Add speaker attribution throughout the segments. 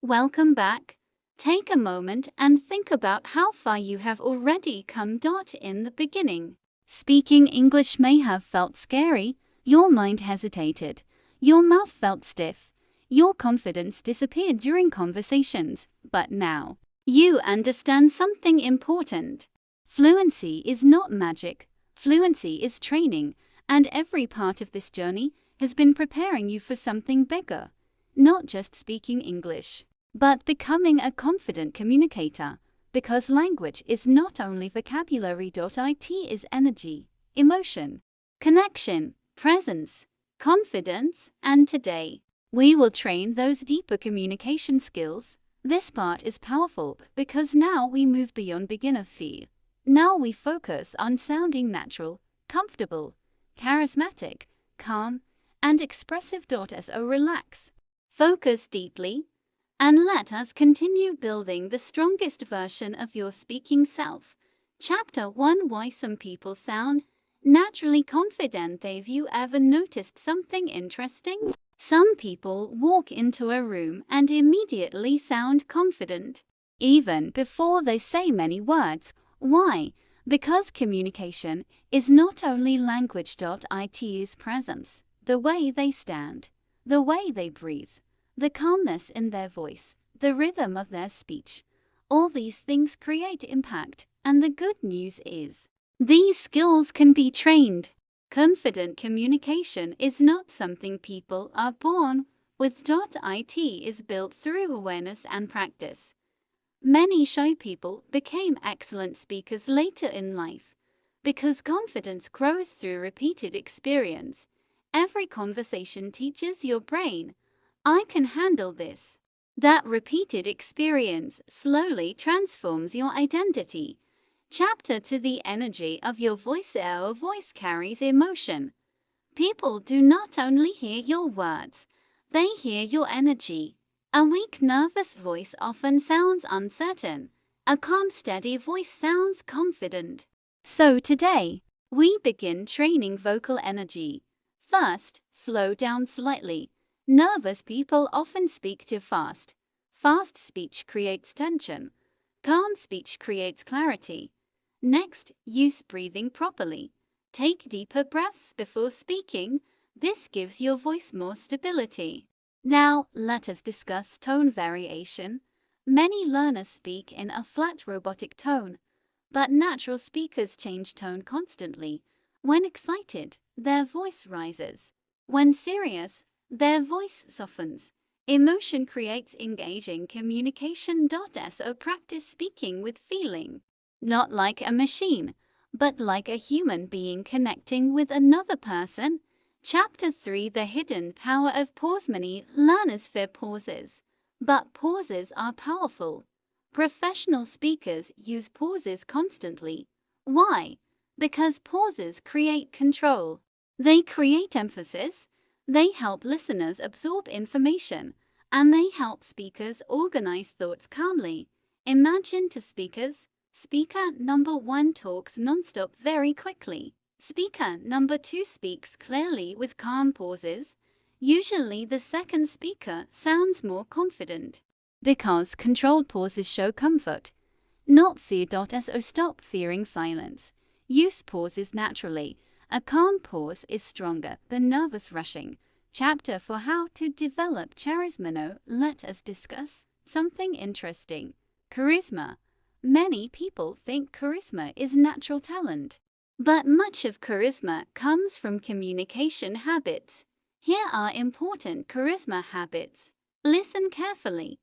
Speaker 1: Welcome back. Take a moment and think about how far you have already come. In the beginning, speaking English may have felt scary, your mind hesitated, your mouth felt stiff, your confidence disappeared during conversations, but now, you understand something important. Fluency is not magic, fluency is training, and every part of this journey has been preparing you for something bigger. Not just speaking English, but becoming a confident communicator, because language is not only vocabulary. It is energy, emotion, connection, presence, confidence, and today, we will train those deeper communication skills. This part is powerful because now we move beyond beginner fear. Now we focus on sounding natural, comfortable, charismatic, calm, and expressive. So relax, focus deeply, and let us continue building the strongest version of your speaking self. Chapter 1: Why some people sound naturally confident. Have you ever noticed something interesting? Some people walk into a room and immediately sound confident, even before they say many words. Why? Because communication is not only language. It is presence, the way they stand, the way they breathe, the calmness in their voice, the rhythm of their speech. All these things create impact, and the good news is, these skills can be trained. Confident communication is not something people are born with. It is built through awareness and practice. Many shy people became excellent speakers later in life because confidence grows through repeated experience. Every conversation teaches your brain, I can handle this. That repeated experience slowly transforms your identity. Chapter 2: The energy of your voice. Our voice carries emotion. People do not only hear your words, they hear your energy. A weak, nervous voice often sounds uncertain. A calm, steady voice sounds confident. So today, we begin training vocal energy. First, slow down slightly. Nervous people often speak too fast. Fast speech creates tension. Calm speech creates clarity. Next, use breathing properly. Take deeper breaths before speaking. This gives your voice more stability. Now, let us discuss tone variation. Many learners speak in a flat robotic tone, but natural speakers change tone constantly. When excited, their voice rises. When serious, their voice softens. Emotion creates engaging communication. So practice speaking with feeling, not like a machine, but like a human being connecting with another person. Chapter 3: The hidden power of pause. Many learners fear pauses, but pauses are powerful. Professional speakers use pauses constantly. Why? Because pauses create control. They create emphasis. They help listeners absorb information, and they help speakers organize thoughts calmly. Imagine two speakers. Speaker number 1 talks nonstop very quickly. Speaker number 2 speaks clearly with calm pauses. Usually the second speaker sounds more confident, because controlled pauses show comfort, not fear. So stop fearing silence. Use pauses naturally. A calm pause is stronger than nervous rushing. Chapter 4: How to develop charisma. Now, let us discuss something interesting. Charisma. Many people think charisma is natural talent, but much of charisma comes from communication habits. Here are important charisma habits. Listen carefully.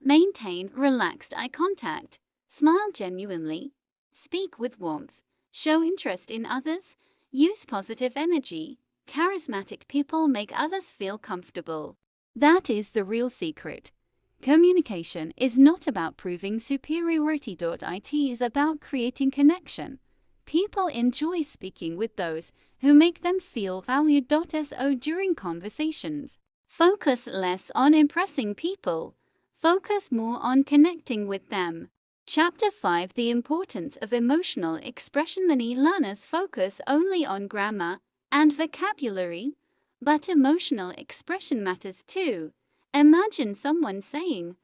Speaker 1: Maintain relaxed eye contact. Smile genuinely. Speak with warmth. Show interest in others. Use positive energy. Charismatic people make others feel comfortable. That is the real secret. Communication is not about proving superiority. It is about creating connection. People enjoy speaking with those who make them feel valued. So during conversations, focus less on impressing people. Focus more on connecting with them. Chapter 5: The importance of emotional expression. Many learners focus only on grammar and vocabulary, but emotional expression matters too. Imagine someone saying,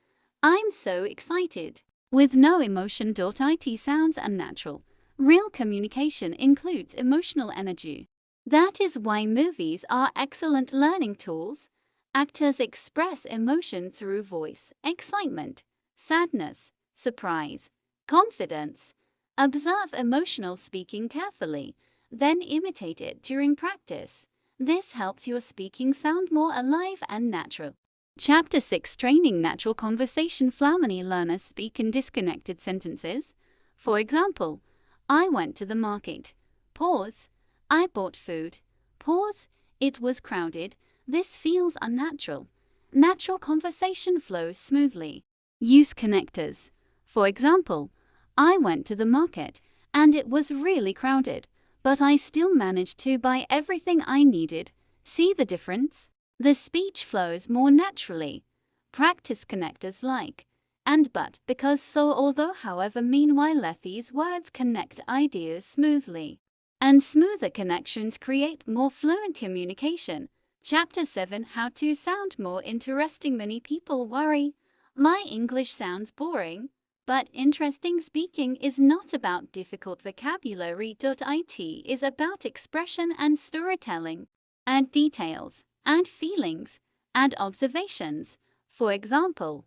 Speaker 1: "I'm so excited," with no emotion. It sounds unnatural. Real communication includes emotional energy. That is why movies are excellent learning tools. Actors express emotion through voice, excitement, sadness, surprise, confidence. Observe emotional speaking carefully, then imitate it during practice. This helps your speaking sound more alive and natural. Chapter 6: Training Natural Conversation. Fluently learners speak in disconnected sentences. For example, I went to the market. Pause. I bought food. Pause. It was crowded. This feels unnatural. Natural conversation flows smoothly. Use connectors. For example, I went to the market and it was really crowded, but I still managed to buy everything I needed. See the difference? The speech flows more naturally. Practice connectors like and but, because, so, although, however. Meanwhile, let these words connect ideas smoothly. And smoother connections create more fluent communication. Chapter 7: How to sound more interesting. Many people worry, "My English sounds boring." But interesting speaking is not about difficult vocabulary. It is about expression and storytelling. Add details, add feelings, add observations. For example,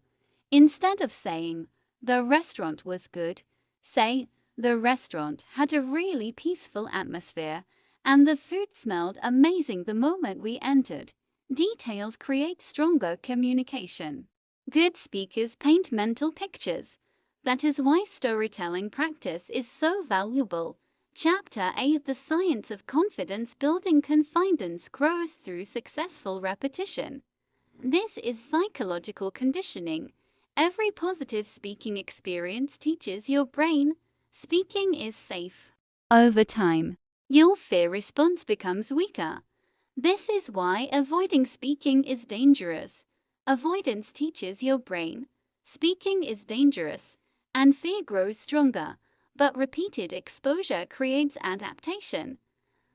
Speaker 1: instead of saying, "The restaurant was good," say, "The restaurant had a really peaceful atmosphere, and the food smelled amazing the moment we entered." Details create stronger communication. Good speakers paint mental pictures. That is why storytelling practice is so valuable. Chapter 8: The Science of Confidence Building. Confidence grows through successful repetition. This is psychological conditioning. Every positive speaking experience teaches your brain speaking is safe. Over time, your fear response becomes weaker. This is why avoiding speaking is dangerous. Avoidance teaches your brain speaking is dangerous, and fear grows stronger. But repeated exposure creates adaptation.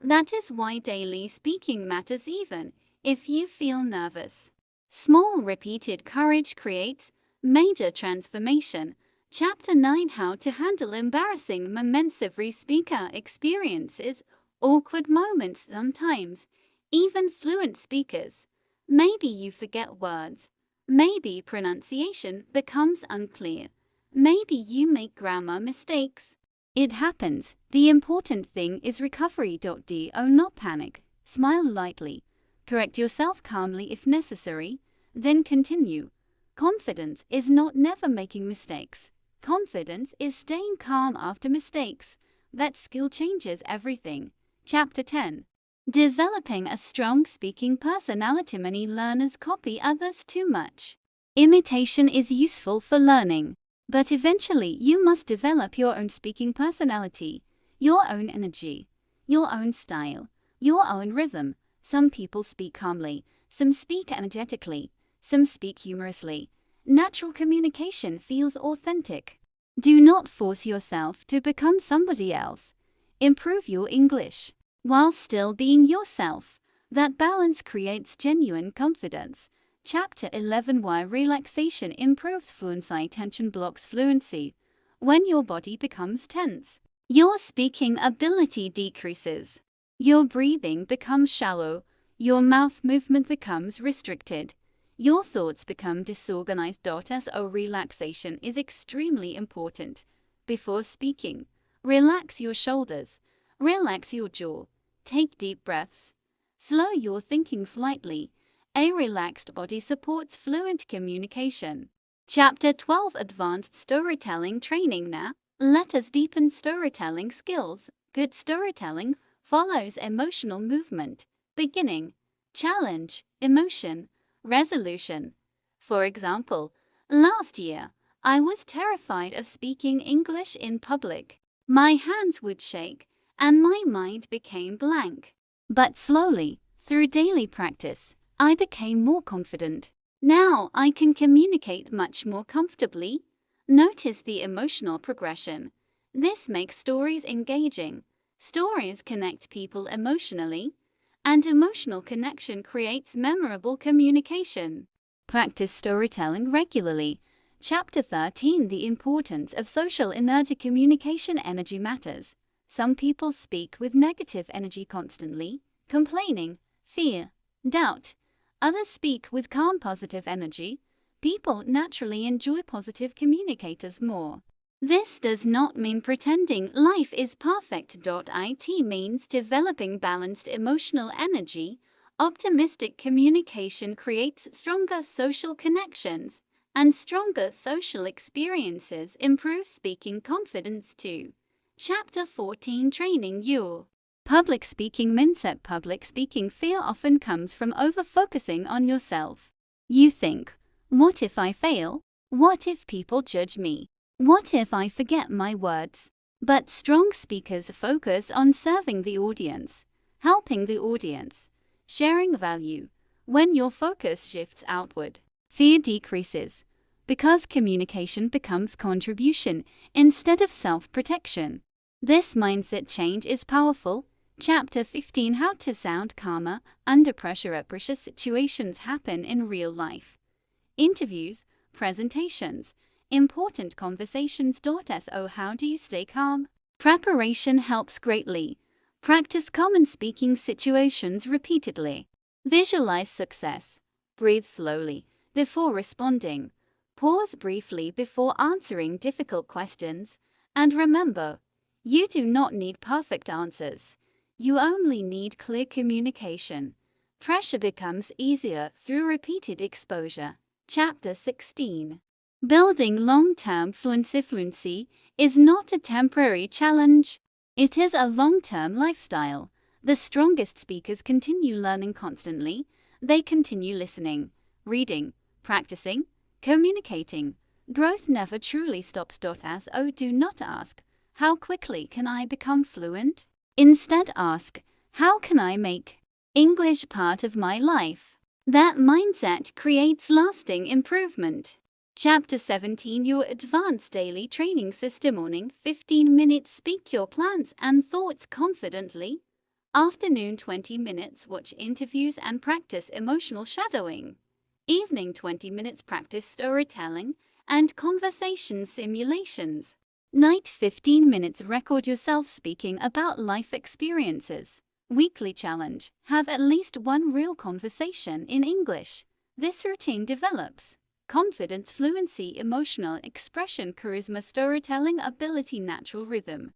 Speaker 1: That is why daily speaking matters even if you feel nervous. Small repeated courage creates major transformation. Chapter 9: How to handle embarrassing moments. Every speaker experiences awkward moments sometimes, even fluent speakers. Maybe you forget words. Maybe pronunciation becomes unclear. Maybe you make grammar mistakes. It happens. The important thing is recovery. Do not panic. Smile lightly. Correct yourself calmly if necessary. Then continue. Confidence is not never making mistakes. Confidence is staying calm after mistakes. That skill changes everything. Chapter 10: Developing a strong speaking personality. Many learners copy others too much. Imitation is useful for learning, but eventually you must develop your own speaking personality, your own energy, your own style, your own rhythm. Some people speak calmly, some speak energetically, some speak humorously. Natural communication feels authentic. Do not force yourself to become somebody else. Improve your English while still being yourself. That balance creates genuine confidence. Chapter 11: Why relaxation improves fluency. Tension blocks fluency. When your body becomes tense, your speaking ability decreases. Your breathing becomes shallow. Your mouth movement becomes restricted. Your thoughts become disorganized. So relaxation is extremely important. Before speaking, relax your shoulders, relax your jaw, take deep breaths, slow your thinking slightly. A relaxed body supports fluent communication. Chapter 12: Advanced Storytelling Training. Now, let us deepen storytelling skills. Good storytelling follows emotional movement, beginning, challenge, emotion, resolution. For example, last year, I was terrified of speaking English in public. My hands would shake, and my mind became blank. But slowly, through daily practice, I became more confident. Now I can communicate much more comfortably. Notice the emotional progression. This makes stories engaging. Stories connect people emotionally, and emotional connection creates memorable communication. Practice storytelling regularly. Chapter 13, The importance of social energy. Communication energy matters. Some people speak with negative energy constantly, complaining, fear, doubt. Others speak with calm positive energy. People naturally enjoy positive communicators more. This does not mean pretending life is perfect. It means developing balanced emotional energy. Optimistic communication creates stronger social connections, and stronger social experiences improve speaking confidence too. Chapter 14, Training Your public speaking mindset. Public speaking fear often comes from over-focusing on yourself. You think, what if I fail? What if people judge me? What if I forget my words? But strong speakers focus on serving the audience, helping the audience, sharing value. When your focus shifts outward, fear decreases, because communication becomes contribution instead of self-protection. This mindset change is powerful. Chapter 15, How to sound calmer under pressure. Pressure situations happen in real life. Interviews, presentations, important conversations. So how do you stay calm? Preparation helps greatly. Practice common speaking situations repeatedly. Visualize success. Breathe slowly before responding. Pause briefly before answering difficult questions. And remember, you do not need perfect answers. You only need clear communication. Pressure becomes easier through repeated exposure. Chapter 16. Building long-term fluency. Fluency is not a temporary challenge. It is a long-term lifestyle. The strongest speakers continue learning constantly. They continue listening, reading, practicing, communicating. Growth never truly stops. So do not ask, how quickly can I become fluent? Instead ask, how can I make English part of my life? That mindset creates lasting improvement. Chapter 17, Your advanced daily training system. Morning 15 minutes, speak your plans and thoughts confidently. Afternoon 20 minutes, watch interviews and practice emotional shadowing. Evening 20 minutes, practice storytelling and conversation simulations. Night 15 minutes, record yourself speaking about life experiences. Weekly challenge, have at least one real conversation in English. This routine develops confidence, fluency, emotional expression, charisma, storytelling ability, natural rhythm.